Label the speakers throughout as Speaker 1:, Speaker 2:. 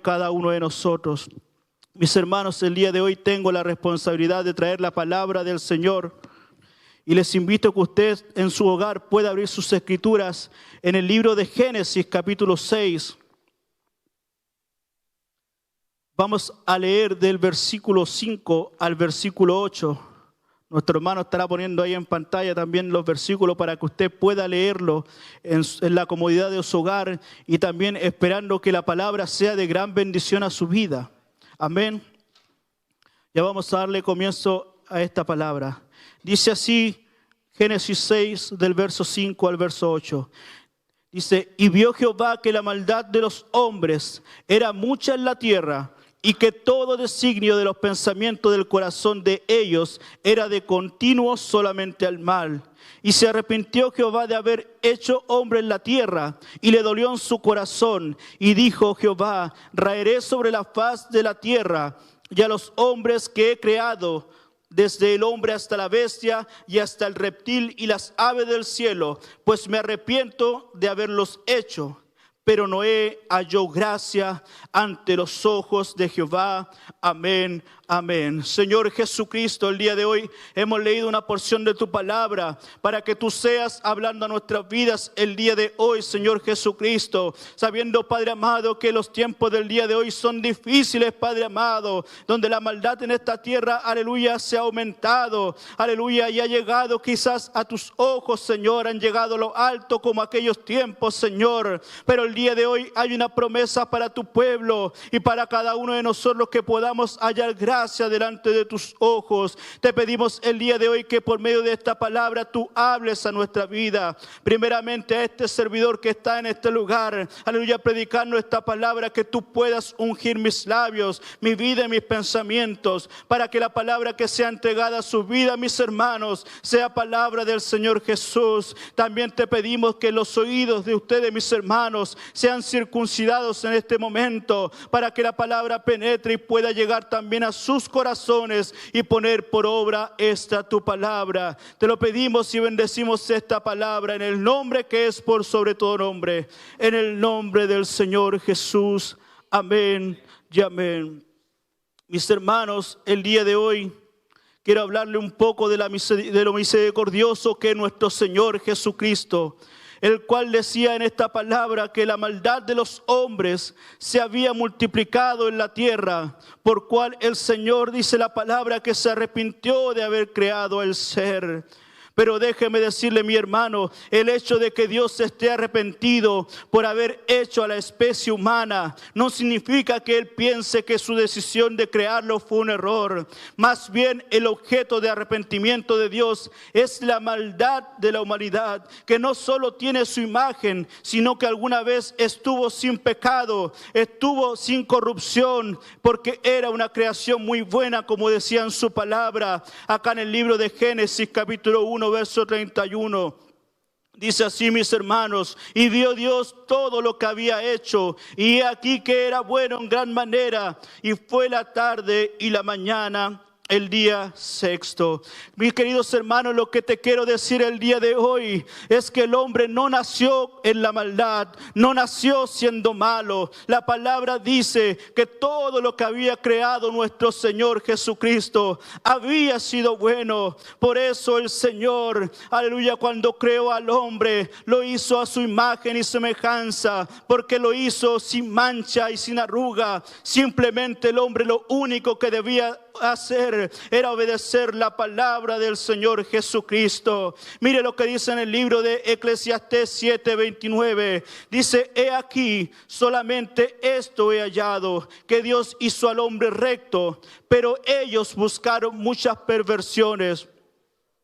Speaker 1: cada uno de nosotros. Mis hermanos, el día de hoy tengo la responsabilidad de traer la palabra del Señor. Y les invito a que usted en su hogar pueda abrir sus escrituras en el libro de Génesis, capítulo 6. Vamos a leer del versículo 5 al versículo 8. Nuestro hermano estará poniendo ahí en pantalla también los versículos para que usted pueda leerlo en la comodidad de su hogar y también esperando que la palabra sea de gran bendición a su vida. Amén. Ya vamos a darle comienzo a esta palabra. Dice así, Génesis 6, del verso 5 al verso 8. Dice, y vio Jehová que la maldad de los hombres era mucha en la tierra, y que todo designio de los pensamientos del corazón de ellos era de continuo solamente al mal. Y se arrepintió Jehová de haber hecho hombre en la tierra, y le dolió en su corazón. Y dijo Jehová, raeré sobre la faz de la tierra, y a los hombres que he creado, desde el hombre hasta la bestia y hasta el reptil y las aves del cielo, pues me arrepiento de haberlos hecho. Pero Noé halló gracia ante los ojos de Jehová. Amén, amén. Señor Jesucristo, el día de hoy hemos leído una porción de tu palabra para que tú seas hablando a nuestras vidas el día de hoy, Señor Jesucristo. Sabiendo, Padre amado, que los tiempos del día de hoy son difíciles, Padre amado, donde la maldad en esta tierra, aleluya, se ha aumentado, aleluya, y ha llegado quizás a tus ojos, Señor, han llegado a lo alto como aquellos tiempos, Señor. Pero el día de hoy hay una promesa para tu pueblo y para cada uno de nosotros que podamos hallar gracia delante de tus ojos. Te pedimos el día de hoy que por medio de esta palabra tú hables a nuestra vida. Primeramente a este servidor que está en este lugar, aleluya, predicando esta palabra, que tú puedas ungir mis labios, mi vida y mis pensamientos, para que la palabra que sea entregada a su vida, mis hermanos, sea palabra del Señor Jesús. También te pedimos que los oídos de ustedes, mis hermanos, sean circuncidados en este momento, para que la palabra penetre y pueda llegar también a sus corazones y poner por obra esta tu palabra. Te lo pedimos y bendecimos esta palabra en el nombre que es por sobre todo nombre, en el nombre del Señor Jesús. Amén y amén. Mis hermanos, el día de hoy quiero hablarle un poco de lo misericordioso que es nuestro Señor Jesucristo, el cual decía en esta palabra que la maldad de los hombres se había multiplicado en la tierra, por cual el Señor, dice la palabra, que se arrepintió de haber creado el ser. Pero déjeme decirle, mi hermano, el hecho de que Dios esté arrepentido por haber hecho a la especie humana no significa que Él piense que su decisión de crearlo fue un error. Más bien, el objeto de arrepentimiento de Dios es la maldad de la humanidad, que no solo tiene su imagen, sino que alguna vez estuvo sin pecado, estuvo sin corrupción, porque era una creación muy buena, como decía en su palabra, acá en el libro de Génesis, capítulo 1, verso 31. Dice así, mis hermanos, y vio Dios todo lo que había hecho, y he aquí que era bueno en gran manera, y fue la tarde y la mañana el día sexto. Mis queridos hermanos, lo que te quiero decir el día de hoy es que el hombre no nació en la maldad, no nació siendo malo. La palabra dice que todo lo que había creado nuestro Señor Jesucristo había sido bueno. Por eso el Señor, aleluya, cuando creó al hombre, lo hizo a su imagen y semejanza, porque lo hizo sin mancha y sin arruga. Simplemente el hombre lo único que debía hacer era obedecer la palabra del Señor Jesucristo. Mire lo que dice en el libro de Eclesiastés 7:29. Dice, he aquí, solamente esto he hallado, que Dios hizo al hombre recto, pero ellos buscaron muchas perversiones.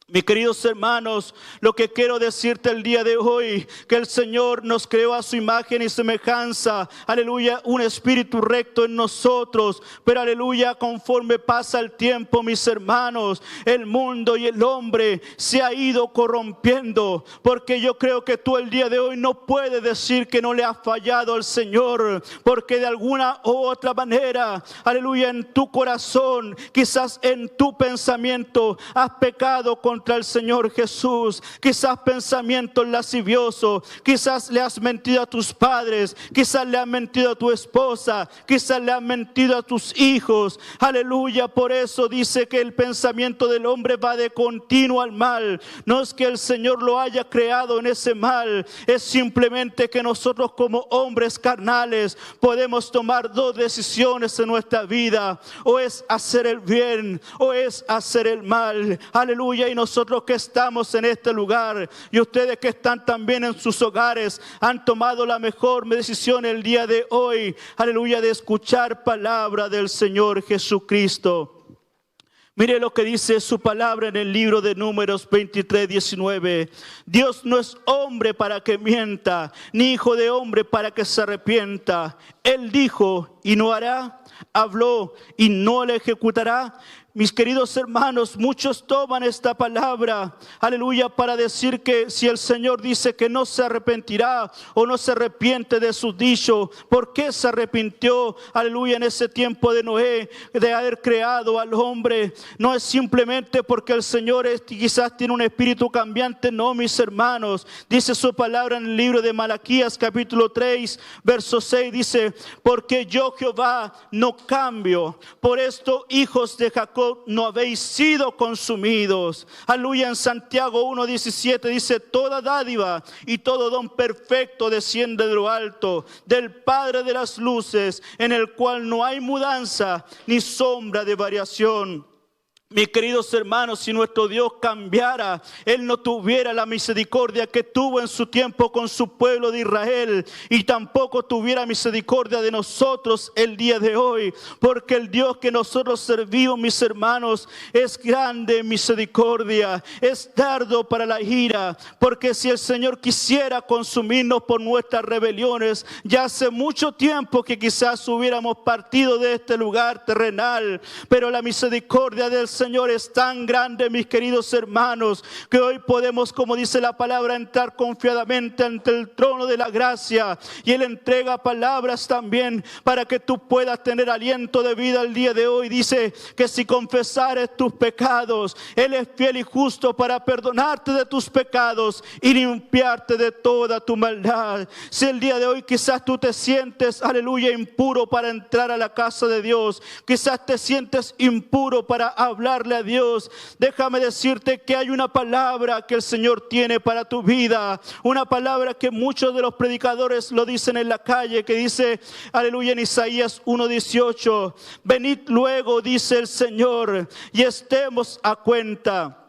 Speaker 1: Mis queridos hermanos, lo que quiero decirte el día de hoy, que el Señor nos creó a su imagen y semejanza, aleluya, un espíritu recto en nosotros, pero aleluya, conforme pasa el tiempo, mis hermanos, el mundo y el hombre se ha ido corrompiendo, porque yo creo que tú el día de hoy no puedes decir que no le has fallado al Señor, porque de alguna u otra manera, aleluya, en tu corazón, quizás en tu pensamiento, has pecado con contra el Señor Jesús. Quizás pensamientos lasciviosos, quizás le has mentido a tus padres, quizás le has mentido a tu esposa, quizás le has mentido a tus hijos. Aleluya, por eso dice que el pensamiento del hombre va de continuo al mal. No es que el Señor lo haya creado en ese mal, es simplemente que nosotros como hombres carnales podemos tomar dos decisiones en nuestra vida: o es hacer el bien o es hacer el mal. Aleluya. Y nosotros que estamos en este lugar y ustedes que están también en sus hogares han tomado la mejor decisión el día de hoy, aleluya, de escuchar palabra del Señor Jesucristo. Mire lo que dice su palabra en el libro de Números 23:19. Dios no es hombre para que mienta, ni hijo de hombre para que se arrepienta. Él dijo y no hará, habló y no le ejecutará. Mis queridos hermanos, muchos toman esta palabra, aleluya, para decir que si el Señor dice que no se arrepentirá o no se arrepiente de sus dichos, ¿por qué se arrepintió, aleluya, en ese tiempo de Noé, de haber creado al hombre? No es simplemente porque el Señor quizás tiene un espíritu cambiante, no, mis hermanos. Dice su palabra en el libro de Malaquías capítulo 3, verso 6, dice: porque yo Jehová no cambio, por esto hijos de Jacob no habéis sido consumidos. Aleluya. En Santiago 1:17 dice: toda dádiva y todo don perfecto desciende de lo alto, del Padre de las luces, en el cual no hay mudanza ni sombra de variación. Mis queridos hermanos, si nuestro Dios cambiara, Él no tuviera la misericordia que tuvo en su tiempo con su pueblo de Israel, y tampoco tuviera misericordia de nosotros el día de hoy, porque el Dios que nosotros servimos, mis hermanos, es grande en misericordia, es tardo para la ira, porque si el Señor quisiera consumirnos por nuestras rebeliones, ya hace mucho tiempo que quizás hubiéramos partido de este lugar terrenal, pero la misericordia del Señor es tan grande, mis queridos hermanos, que hoy podemos, como dice la palabra, entrar confiadamente ante el trono de la gracia, y Él entrega palabras también para que tú puedas tener aliento de vida el día de hoy. Dice que si confesares tus pecados, Él es fiel y justo para perdonarte de tus pecados y limpiarte de toda tu maldad. Si el día de hoy quizás tú te sientes, aleluya, impuro para entrar a la casa de Dios, quizás te sientes impuro para hablarle a Dios, déjame decirte que hay una palabra que el Señor tiene para tu vida, una palabra que muchos de los predicadores lo dicen en la calle, que dice, aleluya, en Isaías 1:18: venid luego, dice el Señor, y estemos a cuenta.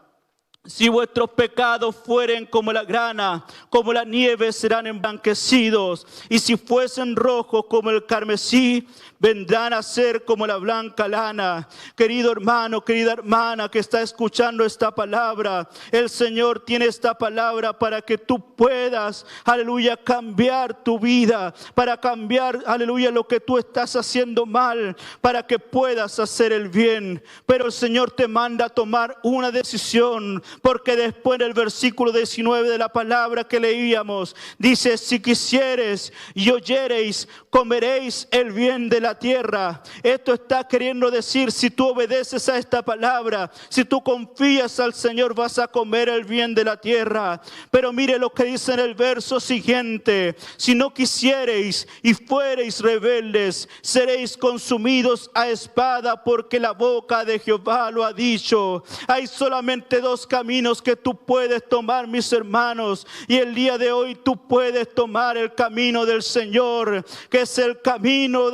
Speaker 1: Si vuestros pecados fueren como la grana, como la nieve serán emblanquecidos, y si fuesen rojos como el carmesí, vendrán a ser como la blanca lana. Querido hermano, querida hermana que está escuchando esta palabra, el Señor tiene esta palabra para que tú puedas, aleluya, cambiar tu vida, para cambiar, aleluya, lo que tú estás haciendo mal, para que puedas hacer el bien. Pero el Señor te manda a tomar una decisión, porque después del versículo 19 de la palabra que leíamos, dice: si quisieres y oyereis, comeréis el bien de la tierra. Esto está queriendo decir, si tú obedeces a esta palabra, si tú confías al Señor, vas a comer el bien de la tierra. Pero mire lo que dice en el verso siguiente: si no quisiereis y fuereis rebeldes, seréis consumidos a espada, porque la boca de Jehová lo ha dicho. Hay solamente dos caminos que tú puedes tomar, mis hermanos, y el día de hoy tú puedes tomar el camino del Señor, que es el camino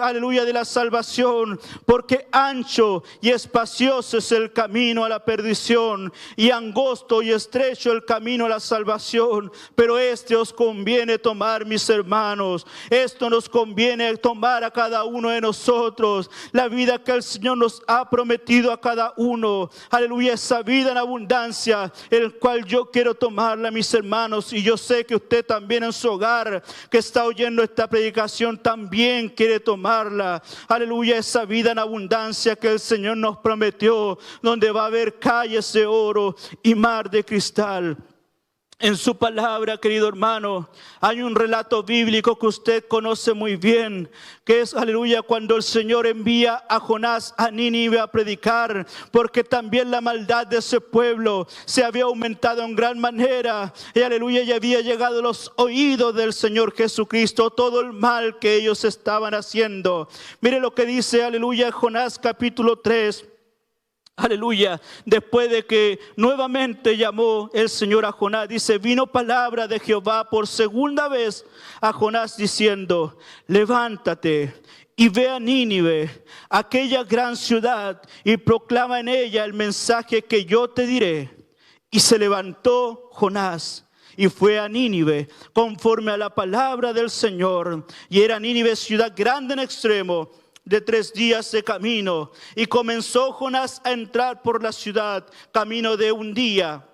Speaker 1: aleluya, de la salvación, porque ancho y espacioso es el camino a la perdición, y angosto y estrecho el camino a la salvación, pero este os conviene tomar, mis hermanos. Esto nos conviene tomar a cada uno de nosotros, la vida que el Señor nos ha prometido a cada uno, aleluya, esa vida en abundancia, el cual yo quiero tomarla, mis hermanos, y yo sé que usted también en su hogar, que está oyendo esta predicación, también quiere tomarla. Aleluya, esa vida en abundancia que el Señor nos prometió, donde va a haber calles de oro y mar de cristal. En su palabra, querido hermano, hay un relato bíblico que usted conoce muy bien, que es, aleluya, cuando el Señor envía a Jonás a Nínive a predicar, porque también la maldad de ese pueblo se había aumentado en gran manera, y aleluya, ya había llegado a los oídos del Señor Jesucristo todo el mal que ellos estaban haciendo. Mire lo que dice, aleluya, Jonás capítulo 3. Aleluya, después de que nuevamente llamó el Señor a Jonás, dice, vino palabra de Jehová por segunda vez a Jonás diciendo, levántate y ve a Nínive, aquella gran ciudad, y proclama en ella el mensaje que yo te diré. Y se levantó Jonás y fue a Nínive conforme a la palabra del Señor. Y era Nínive ciudad grande en extremo, de 3 días de camino, y comenzó Jonás a entrar por la ciudad camino de 1 día,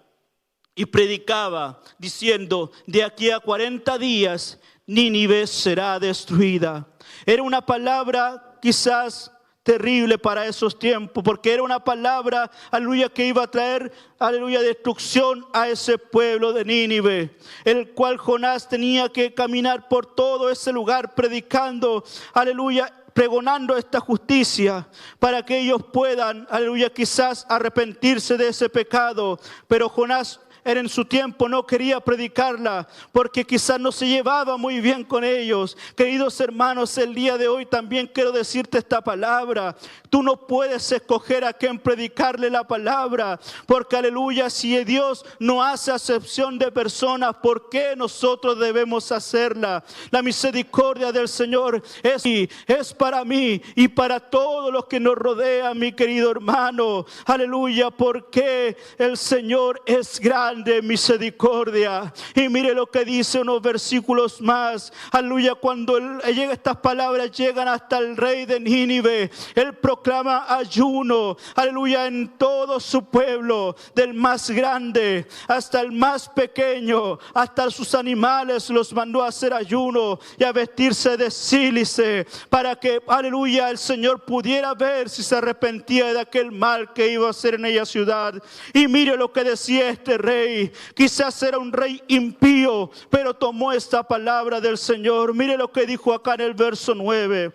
Speaker 1: y predicaba diciendo, de aquí a 40 días Nínive será destruida. Era una palabra quizás terrible para esos tiempos, porque era una palabra, aleluya, que iba a traer, aleluya, destrucción a ese pueblo de Nínive, el cual Jonás tenía que caminar por todo ese lugar predicando, aleluya, pregonando esta justicia para que ellos puedan, aleluya, quizás arrepentirse de ese pecado. Pero Jonás en su tiempo no quería predicarla porque quizás no se llevaba muy bien con ellos. Queridos hermanos, el día de hoy también quiero decirte esta palabra. Tú no puedes escoger a quién predicarle la palabra, porque aleluya, si Dios no hace acepción de personas, ¿por qué nosotros debemos hacerla? La misericordia del Señor es para mí y para todos los que nos rodean, mi querido hermano. Aleluya, porque el Señor es grande en misericordia. Y mire lo que dice unos versículos más. Aleluya, cuando estas palabras llegan hasta el rey de Nínive, él proclama ayuno, aleluya, en todo su pueblo, del más grande hasta el más pequeño, hasta sus animales los mandó a hacer ayuno y a vestirse de sílice, para que, aleluya, el Señor pudiera ver si se arrepentía de aquel mal que iba a hacer en ella ciudad. Y mire lo que decía este rey, quizás era un rey impío, pero tomó esta palabra del Señor. Mire lo que dijo acá en el verso 9.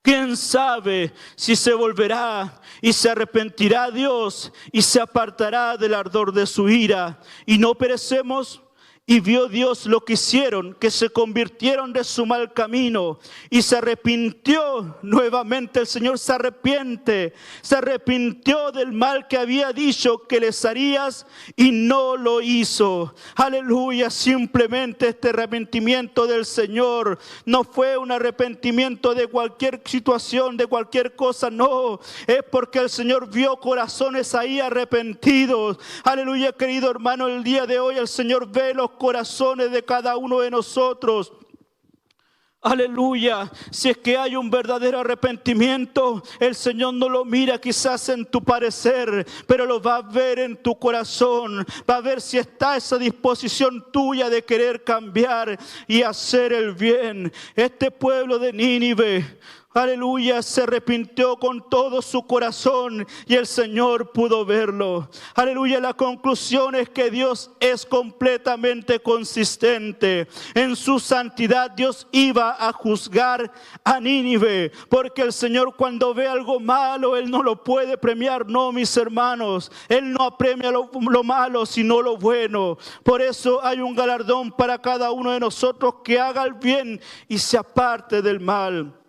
Speaker 1: ¿Quién sabe si se volverá y se arrepentirá Dios y se apartará del ardor de su ira y no perecemos? Y vio Dios lo que hicieron, que se convirtieron de su mal camino y se arrepintió nuevamente. El Señor se arrepintió del mal que había dicho que les harías y no lo hizo. Aleluya, simplemente este arrepentimiento del Señor no fue un arrepentimiento de cualquier situación, de cualquier cosa, no. Es porque el Señor vio corazones ahí arrepentidos. Aleluya, querido hermano, el día de hoy el Señor ve los corazones de cada uno de nosotros. Aleluya, si es que hay un verdadero arrepentimiento, el Señor no lo mira quizás en tu parecer, pero lo va a ver en tu corazón. Va a ver si está esa disposición tuya de querer cambiar y hacer el bien. Este pueblo de Nínive, aleluya, se arrepintió con todo su corazón y el Señor pudo verlo. Aleluya, la conclusión es que Dios es completamente consistente. En su santidad Dios iba a juzgar a Nínive, porque el Señor cuando ve algo malo, Él no lo puede premiar. No, mis hermanos, Él no apremia lo malo, sino lo bueno. Por eso hay un galardón para cada uno de nosotros que haga el bien y se aparte del mal.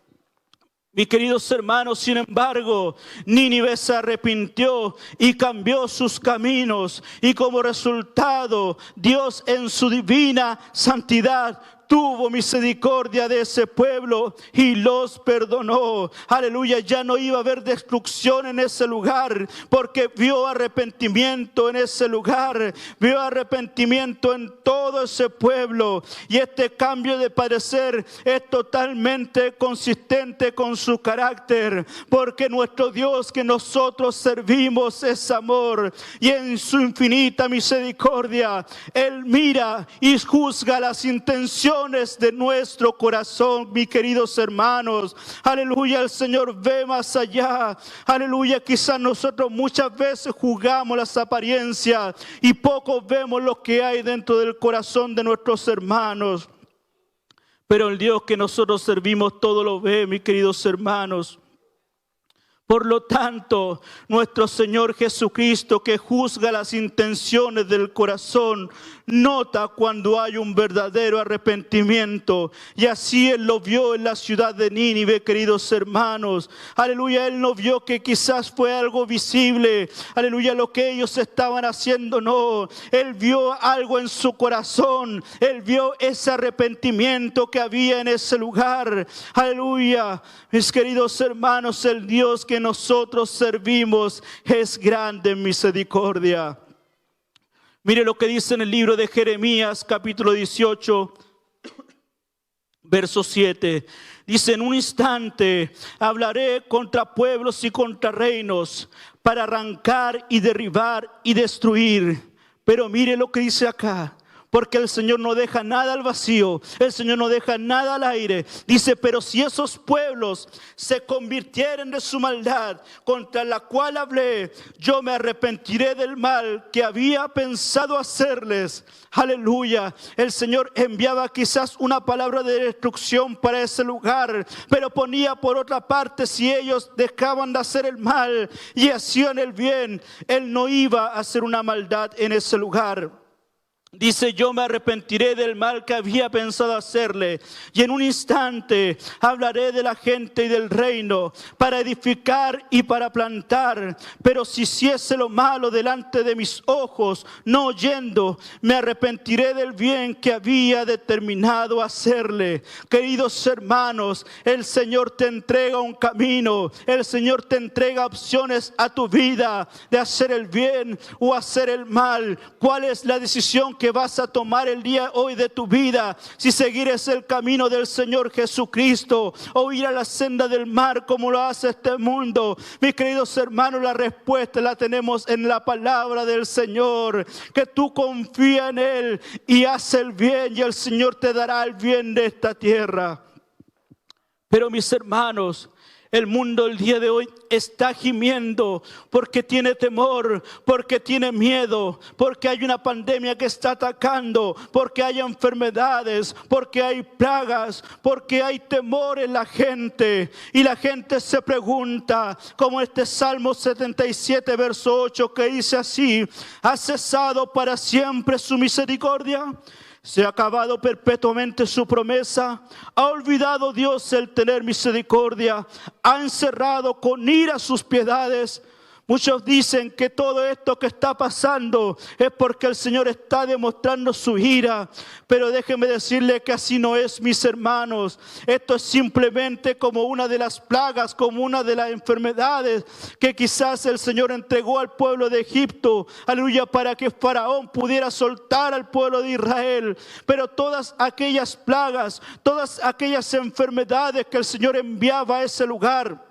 Speaker 1: Mis queridos hermanos, sin embargo, Nínive se arrepintió y cambió sus caminos. Y como resultado, Dios en su divina santidad tuvo misericordia de ese pueblo y los perdonó. Aleluya, ya no iba a haber destrucción en ese lugar, porque vio arrepentimiento en ese lugar, vio arrepentimiento en todo ese pueblo. Y este cambio de parecer es totalmente consistente con su carácter, porque nuestro Dios que nosotros servimos es amor, y en su infinita misericordia Él mira y juzga las intenciones intenciones de nuestro corazón, mis queridos hermanos. Aleluya, el Señor ve más allá. Aleluya, quizás nosotros muchas veces juzgamos las apariencias y poco vemos lo que hay dentro del corazón de nuestros hermanos. Pero el Dios que nosotros servimos todo lo ve, mis queridos hermanos. Por lo tanto, nuestro Señor Jesucristo, que juzga las intenciones del corazón, nota cuando hay un verdadero arrepentimiento. Y así Él lo vio en la ciudad de Nínive, queridos hermanos. Aleluya, Él no vio que quizás fue algo visible. Aleluya, lo que ellos estaban haciendo, no. Él vio algo en su corazón. Él vio ese arrepentimiento que había en ese lugar. Aleluya, mis queridos hermanos, el Dios que nosotros servimos es grande en misericordia. Mire lo que dice en el libro de Jeremías, capítulo 18, verso 7. Dice: en un instante hablaré contra pueblos y contra reinos para arrancar y derribar y destruir. Pero mire lo que dice acá. Porque el Señor no deja nada al vacío, el Señor no deja nada al aire. Dice: pero si esos pueblos se convirtieren de su maldad contra la cual hablé, yo me arrepentiré del mal que había pensado hacerles. Aleluya, el Señor enviaba quizás una palabra de destrucción para ese lugar, pero ponía por otra parte, si ellos dejaban de hacer el mal y hacían el bien, Él no iba a hacer una maldad en ese lugar. Dice: yo me arrepentiré del mal que había pensado hacerle, y en un instante hablaré de la gente y del reino para edificar y para plantar. Pero si hiciese lo malo delante de mis ojos, no oyendo, me arrepentiré del bien que había determinado hacerle. Queridos hermanos, el Señor te entrega un camino, el Señor te entrega opciones a tu vida de hacer el bien o hacer el mal. ¿Cuál es la decisión que vas a tomar el día hoy de tu vida? Si seguir es el camino del Señor Jesucristo o ir a la senda del mar como lo hace este mundo. Mis queridos hermanos, la respuesta la tenemos en la palabra del Señor. Que tú confía en Él y haz el bien, y el Señor te dará el bien de esta tierra. Pero mis hermanos, el mundo el día de hoy está gimiendo porque tiene temor, porque tiene miedo, porque hay una pandemia que está atacando, porque hay enfermedades, porque hay plagas, porque hay temor en la gente. Y la gente se pregunta, como este Salmo 77, verso 8, que dice así: ¿ha cesado para siempre su misericordia? ¿Se ha acabado perpetuamente su promesa? ¿Ha olvidado Dios el tener misericordia? ¿Ha encerrado con ira sus piedades? Muchos dicen que todo esto que está pasando es porque el Señor está demostrando su ira. Pero déjenme decirle que así no es, mis hermanos. Esto es simplemente como una de las plagas, como una de las enfermedades que quizás el Señor entregó al pueblo de Egipto. Aleluya, para que Faraón pudiera soltar al pueblo de Israel. Pero todas aquellas plagas, todas aquellas enfermedades que el Señor enviaba a ese lugar,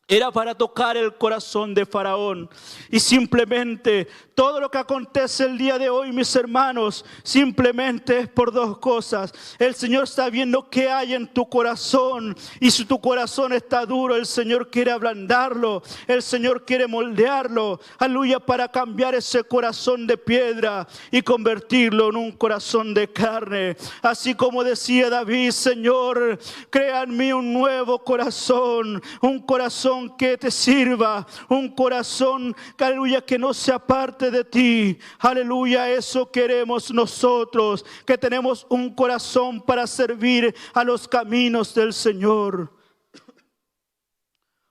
Speaker 1: era para tocar el corazón de Faraón. Y simplemente todo lo que acontece el día de hoy, mis hermanos, simplemente es por dos cosas. El Señor está viendo qué hay en tu corazón, y si tu corazón está duro, el Señor quiere ablandarlo, el Señor quiere moldearlo, aleluya, para cambiar ese corazón de piedra y convertirlo en un corazón de carne. Así como decía David: Señor, crea en mí un nuevo corazón, un corazón que te sirva, un corazón, aleluya, que no se aparte de ti. Aleluya, eso queremos nosotros, que tenemos un corazón para servir a los caminos del Señor.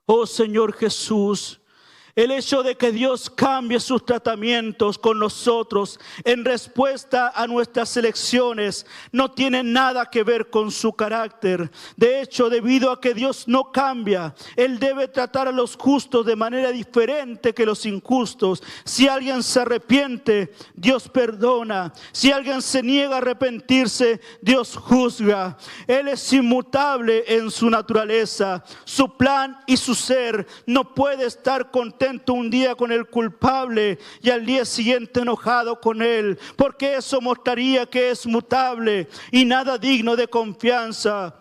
Speaker 1: Oh Señor Jesús, el hecho de que Dios cambie sus tratamientos con nosotros en respuesta a nuestras elecciones no tiene nada que ver con su carácter. De hecho, debido a que Dios no cambia, Él debe tratar a los justos de manera diferente que los injustos. Si alguien se arrepiente, Dios perdona. Si alguien se niega a arrepentirse, Dios juzga. Él es inmutable en su naturaleza. Su plan y su ser no puede estar contento contento un día con el culpable y al día siguiente enojado con él, porque eso mostraría que es mutable y nada digno de confianza.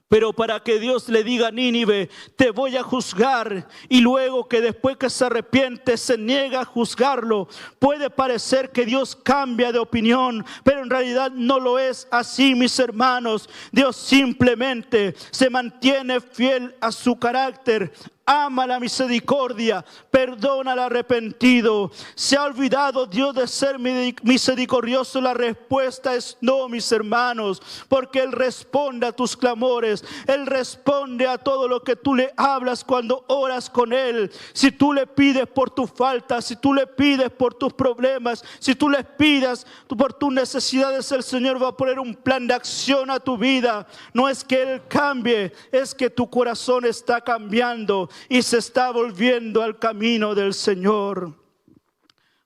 Speaker 1: Pero para que Dios le diga a Nínive, te voy a juzgar, y luego que después que se arrepiente se niega a juzgarlo, puede parecer que Dios cambia de opinión, pero en realidad no lo es así, mis hermanos. Dios simplemente se mantiene fiel a su carácter. Ama la misericordia, perdona al arrepentido. ¿Se ha olvidado Dios de ser misericordioso? La respuesta es no, mis hermanos, porque Él responde a tus clamores. Él responde a todo lo que tú le hablas cuando oras con Él. Si tú le pides por tus faltas, si tú le pides por tus problemas, si tú le pides por tus necesidades, el Señor va a poner un plan de acción a tu vida. No es que Él cambie, es que tu corazón está cambiando y se está volviendo al camino del Señor.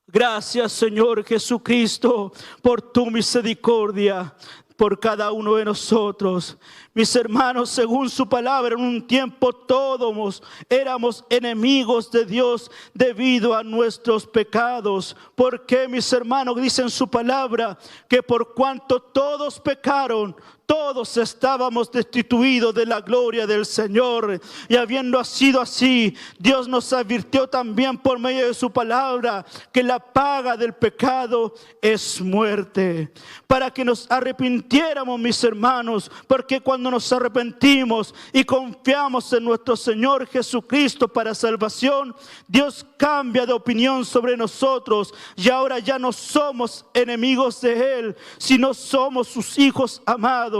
Speaker 1: Gracias, Señor Jesucristo, por tu misericordia por cada uno de nosotros. Mis hermanos, según su palabra, en un tiempo todos éramos enemigos de Dios debido a nuestros pecados. Porque, mis hermanos, dicen su palabra que por cuanto todos pecaron, todos estábamos destituidos de la gloria del Señor. Y habiendo sido así, Dios nos advirtió también por medio de su palabra que la paga del pecado es muerte. Para que nos arrepintiéramos, mis hermanos, porque cuando nos arrepentimos y confiamos en nuestro Señor Jesucristo para salvación, Dios cambia de opinión sobre nosotros y ahora ya no somos enemigos de Él, sino somos sus hijos amados.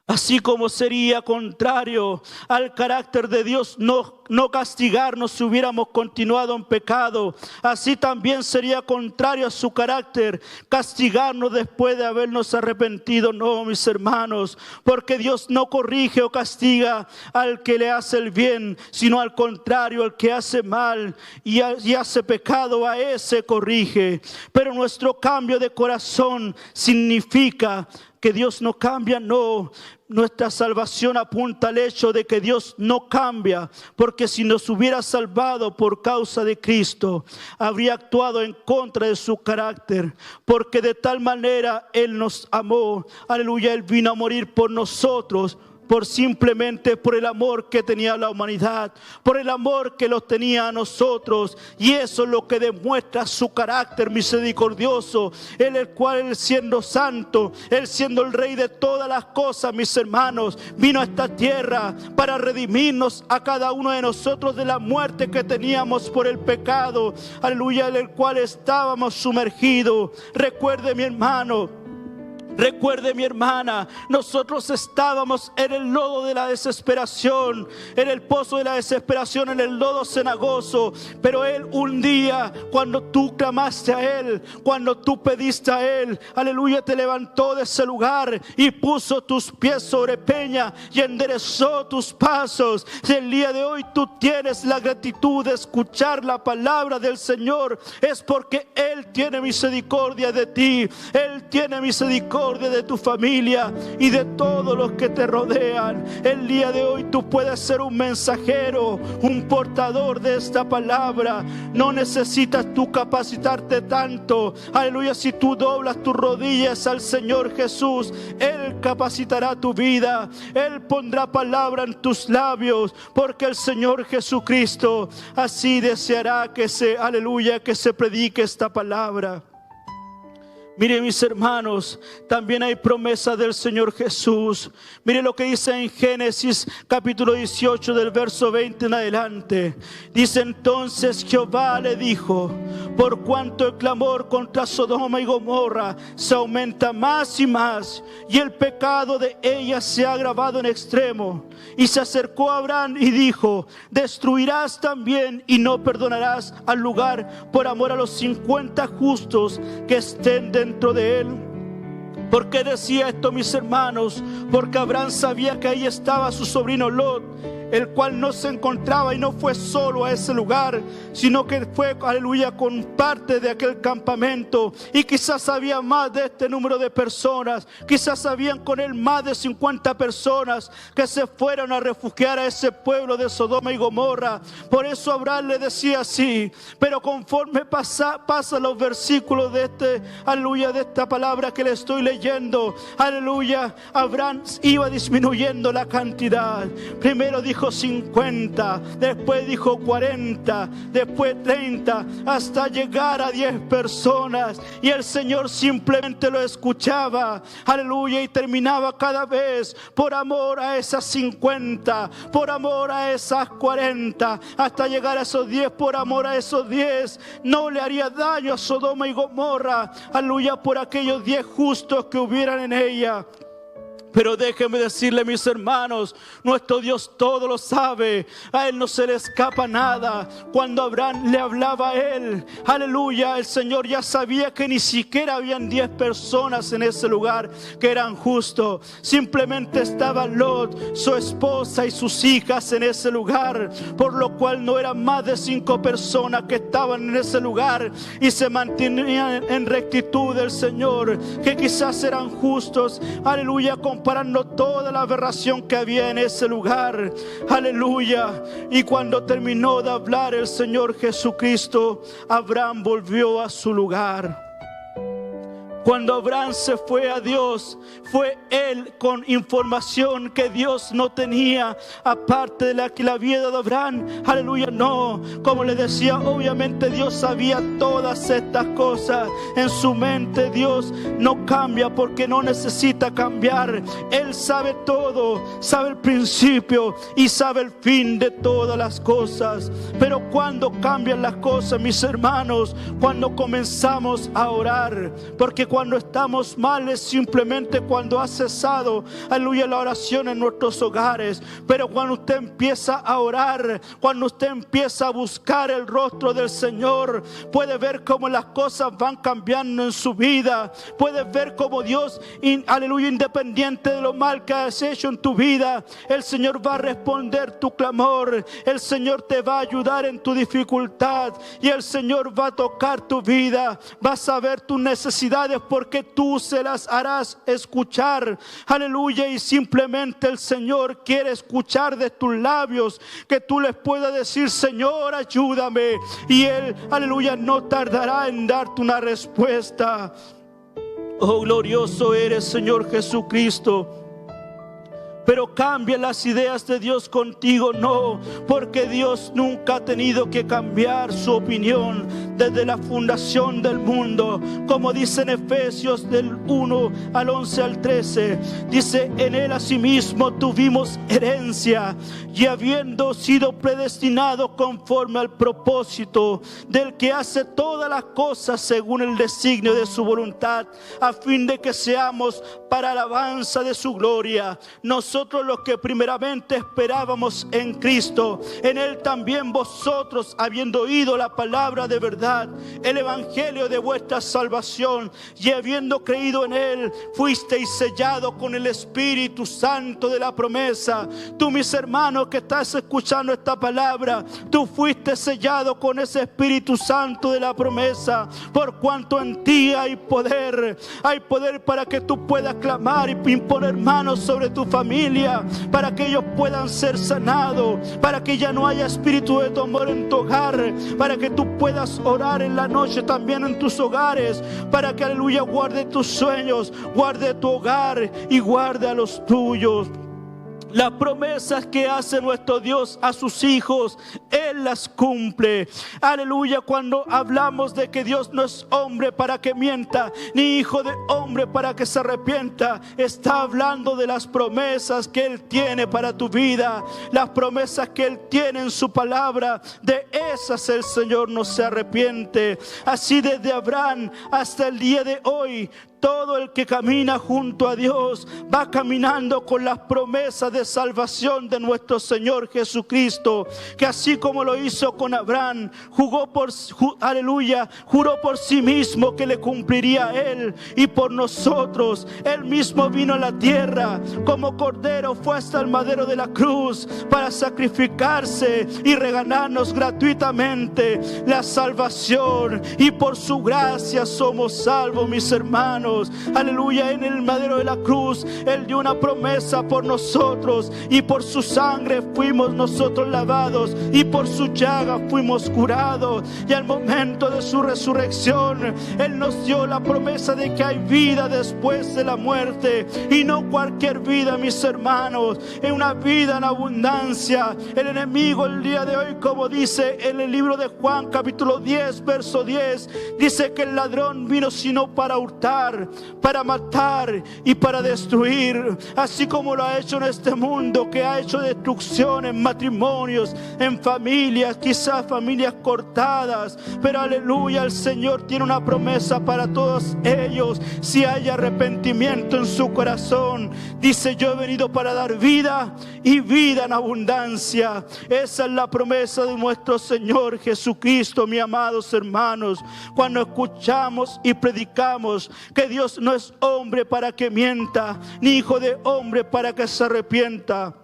Speaker 1: Así como sería contrario al carácter de Dios no castigarnos si hubiéramos continuado en pecado, así también sería contrario a su carácter castigarnos después de habernos arrepentido. No, mis hermanos, porque Dios no corrige o castiga al que le hace el bien, sino al contrario, al que hace mal y hace pecado, a ese corrige. Pero nuestro cambio de corazón significa que Dios no cambia, no. Nuestra salvación apunta al hecho de que Dios no cambia, porque si nos hubiera salvado por causa de Cristo, habría actuado en contra de su carácter, porque de tal manera Él nos amó. Aleluya, Él vino a morir por nosotros, simplemente por el amor que tenía a la humanidad, por el amor que los tenía a nosotros. Y eso es lo que demuestra su carácter misericordioso. Él, el cual, Él siendo santo, Él siendo el Rey de todas las cosas, mis hermanos, vino a esta tierra para redimirnos a cada uno de nosotros de la muerte que teníamos por el pecado. Aleluya, en el cual estábamos sumergidos. Recuerde, mi hermano, recuerde, mi hermana, nosotros estábamos en el lodo de la desesperación, en el pozo de la desesperación, en el lodo cenagoso. Pero Él un día, cuando tú clamaste a Él, cuando tú pediste a Él, aleluya, te levantó de ese lugar y puso tus pies sobre peña y enderezó tus pasos. Si el día de hoy tú tienes la gratitud de escuchar la palabra del Señor, es porque Él tiene misericordia de ti. Él tiene misericordia de tu familia y de todos los que te rodean. El día de hoy tú puedes ser un mensajero, un portador de esta palabra. No necesitas tú capacitarte tanto. Aleluya, si tú doblas tus rodillas al Señor Jesús, Él capacitará tu vida. Él pondrá palabra en tus labios, porque el Señor Jesucristo así deseará que se predique esta palabra. Mire, mis hermanos, también hay promesa del Señor Jesús. Mire lo que dice en Génesis capítulo 18 del verso 20 en adelante. Dice: entonces Jehová le dijo: por cuanto el clamor contra Sodoma y Gomorra se aumenta más y más, y el pecado de ellas se ha agravado en extremo. Y se acercó a Abraham y dijo: destruirás también y no perdonarás al lugar por amor a los 50 justos que estén dentro de él. ¿Por qué decía esto, mis hermanos? Porque Abraham sabía que ahí estaba su sobrino Lot, el cual no se encontraba y no fue solo a ese lugar, sino que fue, aleluya, con parte de aquel campamento. Y quizás había más de este número de personas, quizás habían con él más de 50 personas que se fueron a refugiar a ese pueblo de Sodoma y Gomorra. Por eso Abraham le decía así. Pero conforme pasan los versículos de aleluya, de esta palabra que le estoy leyendo, aleluya, Abraham iba disminuyendo la cantidad. Primero dijo 50, después dijo 40, después 30, hasta llegar a 10 personas. Y el Señor simplemente lo escuchaba, aleluya, y terminaba cada vez por amor a esas 50, por amor a esas 40, hasta llegar a esos 10, por amor a esos 10. No le haría daño a Sodoma y Gomorra, aleluya, por aquellos 10 justos que hubieran en ella. Pero déjenme decirle, mis hermanos, nuestro Dios todo lo sabe. A Él no se le escapa nada. Cuando Abraham le hablaba a Él, aleluya, el Señor ya sabía que ni siquiera habían 10 personas en ese lugar que eran justos. Simplemente estaba Lot, su esposa y sus hijas en ese lugar, por lo cual no eran más de 5 personas que estaban en ese lugar y se mantenían en rectitud del Señor, que quizás eran justos, aleluya, comparando toda la aberración que había en ese lugar, aleluya. Y cuando terminó de hablar el Señor Jesucristo, Abraham volvió a su lugar. Cuando Abraham se fue a Dios, fue él con información que Dios no tenía, aparte de la que le había dado Abraham. Aleluya, no. Como le decía, obviamente Dios sabía todas estas cosas. En su mente Dios no cambia porque no necesita cambiar. Él sabe todo, sabe el principio y sabe el fin de todas las cosas. Pero cuando cambian las cosas, mis hermanos, cuando comenzamos a orar, porque cuando estamos mal es simplemente cuando ha cesado, aleluya, la oración en nuestros hogares. Pero cuando usted empieza a orar, cuando usted empieza a buscar el rostro del Señor, puede ver cómo las cosas van cambiando en su vida. Puede ver cómo Dios, aleluya, independiente de lo mal que has hecho en tu vida, el Señor va a responder tu clamor. El Señor te va a ayudar en tu dificultad y el Señor va a tocar tu vida. Vas a ver tus necesidades porque tú se las harás escuchar, aleluya. Y simplemente el Señor quiere escuchar de tus labios que tú les puedas decir: Señor, ayúdame. Y Él, aleluya, no tardará en darte una respuesta. Oh, glorioso eres, Señor Jesucristo. Pero cambia las ideas de Dios contigo, no, porque Dios nunca ha tenido que cambiar su opinión desde la fundación del mundo. Como dice en Efesios del 1 al 11 al 13, dice: en Él asimismo tuvimos herencia, y habiendo sido predestinados conforme al propósito del que hace todas las cosas según el designio de su voluntad, a fin de que seamos para alabanza de su gloria. Nosotros los que primeramente esperábamos en Cristo, en Él también vosotros, habiendo oído la palabra de verdad, el evangelio de vuestra salvación, y habiendo creído en Él, fuisteis sellados con el Espíritu Santo de la promesa. Tú, mis hermanos que estás escuchando esta palabra, tú fuiste sellado con ese Espíritu Santo de la promesa, por cuanto en ti hay poder para que tú puedas clamar y imponer manos sobre tu familia, para que ellos puedan ser sanados, para que ya no haya espíritu de temor en tu hogar, para que tú puedas orar en la noche también en tus hogares, para que, aleluya, guarde tus sueños, guarde tu hogar y guarde a los tuyos. Las promesas que hace nuestro Dios a sus hijos, Él las cumple. Aleluya. Cuando hablamos de que Dios no es hombre para que mienta, ni hijo de hombre para que se arrepienta, está hablando de las promesas que Él tiene para tu vida. Las promesas que Él tiene en su palabra, de esas el Señor no se arrepiente. Así desde Abraham hasta el día de hoy, Todo el que camina junto a Dios va caminando con las promesas de salvación de nuestro Señor Jesucristo, que así como lo hizo con Abraham, juró por sí mismo que le cumpliría a él y por nosotros. Él mismo vino a la tierra como cordero, fue hasta el madero de la cruz para sacrificarse y regalarnos gratuitamente la salvación, y por su gracia somos salvos, mis hermanos. Aleluya. En el madero de la cruz Él dio una promesa por nosotros, y por su sangre fuimos nosotros lavados, y por su llaga fuimos curados. Y al momento de su resurrección Él nos dio la promesa de que hay vida después de la muerte, y no cualquier vida, mis hermanos, es una vida en abundancia. El enemigo el día de hoy, como dice en el libro de Juan capítulo 10 verso 10, dice que el ladrón vino sino para hurtar, para matar y para destruir. Así como lo ha hecho en este mundo, que ha hecho destrucción en matrimonios, en familias, quizás familias cortadas, pero aleluya, el Señor tiene una promesa para todos ellos si hay arrepentimiento en su corazón. Dice: yo he venido para dar vida y vida en abundancia. Esa es la promesa de nuestro Señor Jesucristo, mis amados hermanos. Cuando escuchamos y predicamos que Dios no es hombre para que mienta, ni hijo de hombre para que se arrepienta,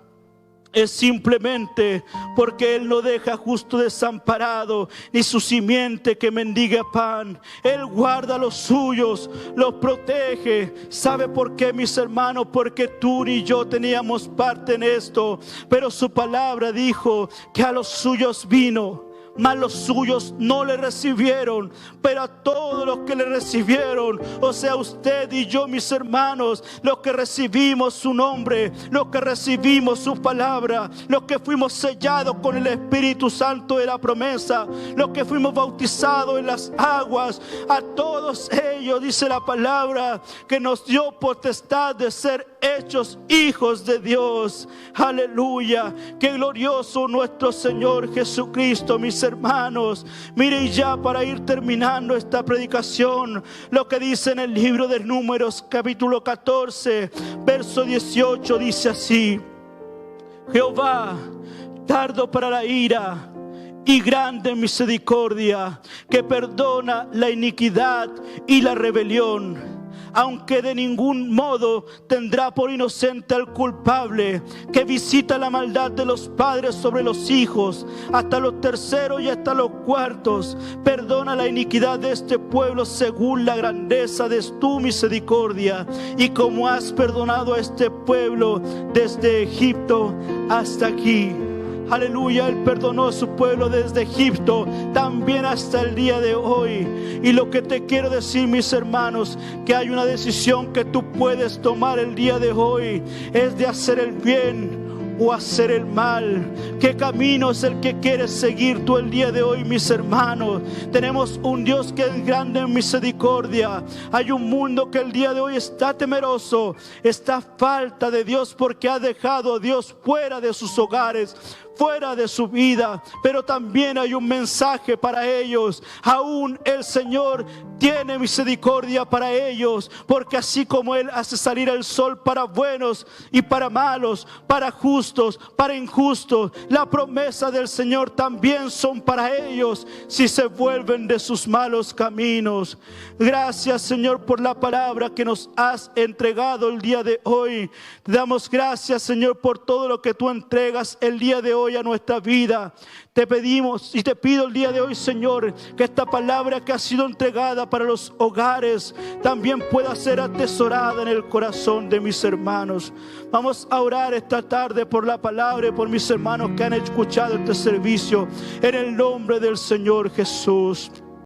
Speaker 1: es simplemente porque Él no deja justo desamparado, ni su simiente que mendigue pan. Él guarda a los suyos, los protege. ¿Sabe por qué, mis hermanos? Porque tú ni yo teníamos parte en esto, pero su palabra dijo que a los suyos vino, mas los suyos no le recibieron. Pero a todos los que le recibieron, o sea, usted y yo, mis hermanos, los que recibimos su nombre, los que recibimos su palabra, los que fuimos sellados con el Espíritu Santo de la promesa, los que fuimos bautizados en las aguas, a todos ellos dice la palabra que nos dio potestad de ser hechos hijos de Dios. Aleluya. Qué glorioso nuestro Señor Jesucristo, mis hermanos. Mire, y ya para ir terminando esta predicación, lo que dice en el libro de Números capítulo 14 verso 18, dice así: Jehová, tardo para la ira y grande en misericordia, que perdona la iniquidad y la rebelión, aunque de ningún modo tendrá por inocente al culpable, que visita la maldad de los padres sobre los hijos, hasta los terceros y hasta los cuartos. Perdona la iniquidad de este pueblo según la grandeza de tu misericordia, y como has perdonado a este pueblo desde Egipto hasta aquí. Aleluya, Él perdonó a su pueblo desde Egipto, también hasta el día de hoy. Y lo que te quiero decir, mis hermanos, que hay una decisión que tú puedes tomar el día de hoy, es de hacer el bien o hacer el mal. ¿Qué camino es el que quieres seguir tú el día de hoy, mis hermanos? Tenemos un Dios que es grande en misericordia. Hay un mundo que el día de hoy está temeroso, está falta de Dios, porque ha dejado a Dios fuera de sus hogares, fuera de su vida. Pero también hay un mensaje para ellos. Aún el Señor tiene misericordia para ellos, porque así como Él hace salir el sol para buenos y para malos, para justos, para injustos, la promesa del Señor también son para ellos si se vuelven de sus malos caminos. Gracias, Señor, por la palabra que nos has entregado el día de hoy. Te damos gracias, Señor, por todo lo que tú entregas el día de hoy a nuestra vida. Te pedimos y te pido el día de hoy, Señor, que esta palabra que ha sido entregada para los hogares también pueda ser atesorada en el corazón de mis hermanos. Vamos a orar esta tarde por la palabra y por mis hermanos que han escuchado este servicio, en el nombre del Señor Jesús.